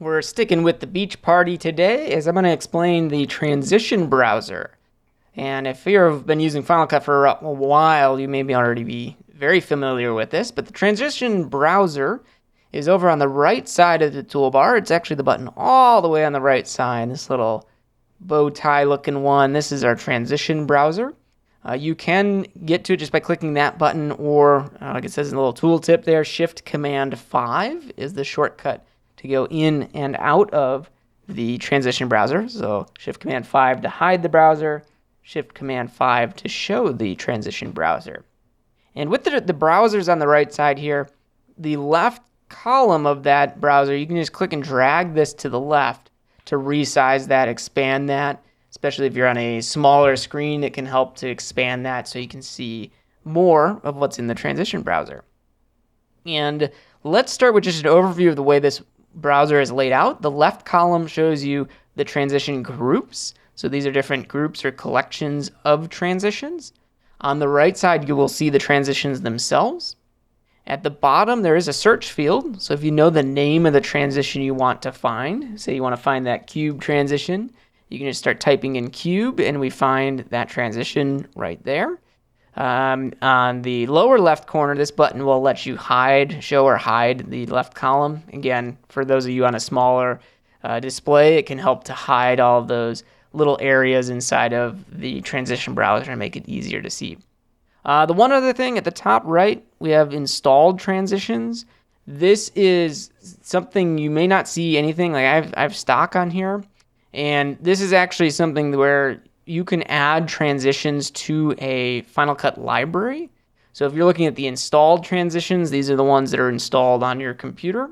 We're sticking with the beach party today as I'm going to explain the transition browser. And if you've been using Final Cut for a while, you may already be very familiar with this, but the transition browser is over on the right side of the toolbar. It's actually the button all the way on the right side, this little bow tie looking one. This is our transition browser. You can get to it just by clicking that button, or like it says in the little tooltip there, Shift Command 5 is the shortcut to go in and out of the transition browser. So Shift Command 5 to hide the browser, Shift Command 5 to show the transition browser. And with the browsers on the right side here, the left column of that browser, you can just click and drag this to the left to resize that, expand that. Especially if you're on a smaller screen, it can help to expand that so you can see more of what's in the transition browser. And let's start with just an overview of the way this browser is laid out. The left column shows you the transition groups. So these are different groups or collections of transitions. On the right side, you will see the transitions themselves. At the bottom, there is a search field. So if you know the name of the transition you want to find, say you want to find that cube transition, you can just start typing in cube, and we find that transition right there. On the lower left corner, this button will let you show or hide the left column. Again, for those of you on a smaller display, it can help to hide all of those little areas inside of the transition browser and make it easier to see. The one other thing at the top right, we have installed transitions. This is something you may not see anything like I have stock on here. And this is actually something where you can add transitions to a Final Cut library. So if you're looking at the installed transitions, these are the ones that are installed on your computer.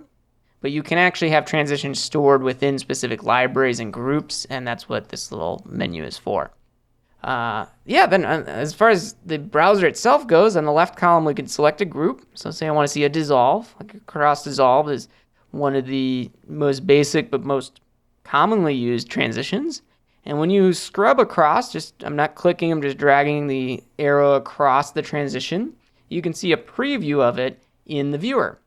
But you can actually have transitions stored within specific libraries and groups, and that's what this little menu is for. Then as far as the browser itself goes, on the left column we can select a group. So say I want to see a dissolve. Like a cross dissolve is one of the most basic but most commonly used transitions. And when you scrub across, I'm not clicking, I'm just dragging the arrow across the transition, you can see a preview of it in the viewer.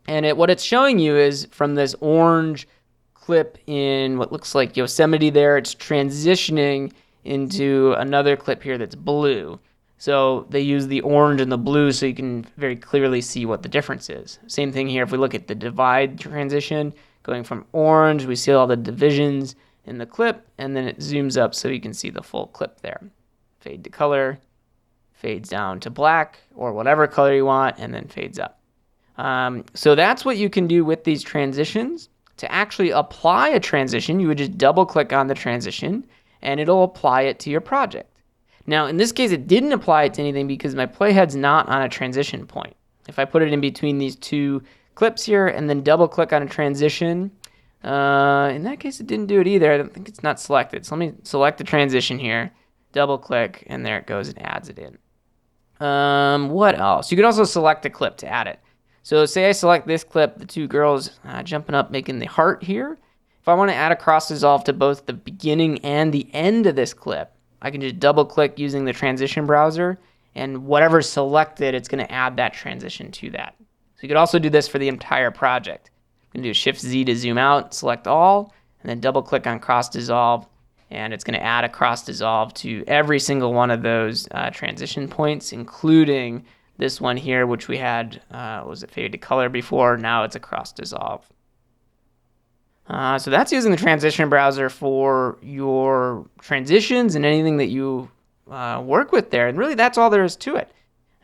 And what it's showing you is from this orange clip in what looks like Yosemite there, it's transitioning into another clip here that's blue. So they use the orange and the blue so you can very clearly see what the difference is. Same thing here, if we look at the divide transition, going from orange, we see all the divisions in the clip, and then it zooms up so you can see the full clip there. Fade to color, fades down to black, or whatever color you want, and then fades up. So that's what you can do with these transitions. To actually apply a transition, you would just double click on the transition, and it'll apply it to your project. Now, in this case, it didn't apply it to anything because my playhead's not on a transition point. If I put it in between these two clips here and then double click on a transition, in that case it didn't do it either. I don't think it's not selected. So let me select the transition here, double click, and there it goes, it adds it in. What else? You could also select a clip to add it. So say I select this clip, the two girls jumping up making the heart here. If I want to add a cross dissolve to both the beginning and the end of this clip, I can just double click using the transition browser, and whatever's selected, it's going to add that transition to that. So you could also do this for the entire project. You can do Shift Z to zoom out, select all, and then double click on cross dissolve, and it's going to add a cross dissolve to every single one of those transition points, including this one here, which we had, was it fade to color before? Now it's a cross dissolve. So that's using the transition browser for your transitions and anything that you work with there. And really, that's all there is to it.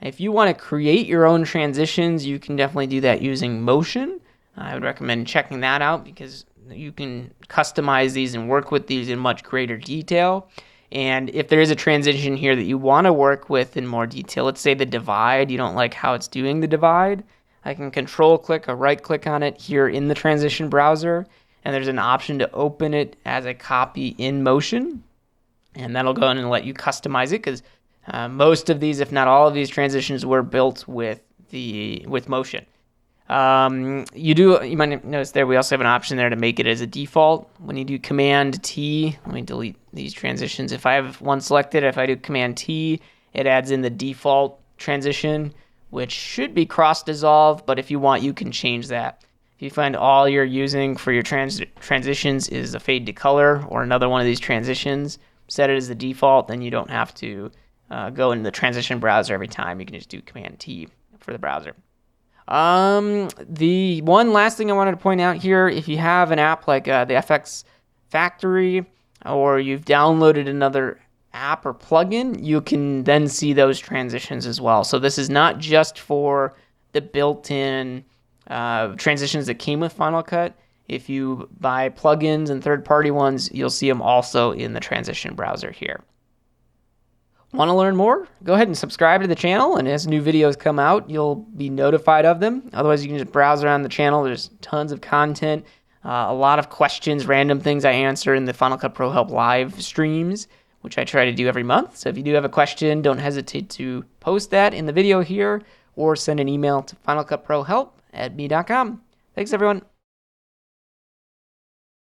If you want to create your own transitions, you can definitely do that using Motion. I would recommend checking that out because you can customize these and work with these in much greater detail. And if there is a transition here that you want to work with in more detail, let's say the divide, you don't like how it's doing the divide, I can control click or right click on it here in the transition browser, and there's an option to open it as a copy in Motion, and that'll go in and let you customize it because most of these, if not all of these transitions, were built with Motion. You might notice there we also have an option there to make it as a default. When you do Command T, let me delete these transitions. If I have one selected, if I do Command T, it adds in the default transition, which should be cross dissolve, but if you want, you can change that. If you find all you're using for your transitions is a fade to color or another one of these transitions, set it as the default, then you don't have to go into the transition browser every time. You can just do Command T for the browser. The one last thing I wanted to point out here, if you have an app like the FX Factory, or you've downloaded another app or plugin, you can then see those transitions as well. So this is not just for the built-in transitions that came with Final Cut. If you buy plugins and third-party ones, you'll see them also in the transition browser here. Want to learn more? Go ahead and subscribe to the channel, and as new videos come out, you'll be notified of them. Otherwise, you can just browse around the channel. There's tons of content, a lot of questions, random things I answer in the Final Cut Pro Help live streams, which I try to do every month. So if you do have a question, don't hesitate to post that in the video here or send an email to finalcutprohelp@me.com. Thanks, everyone.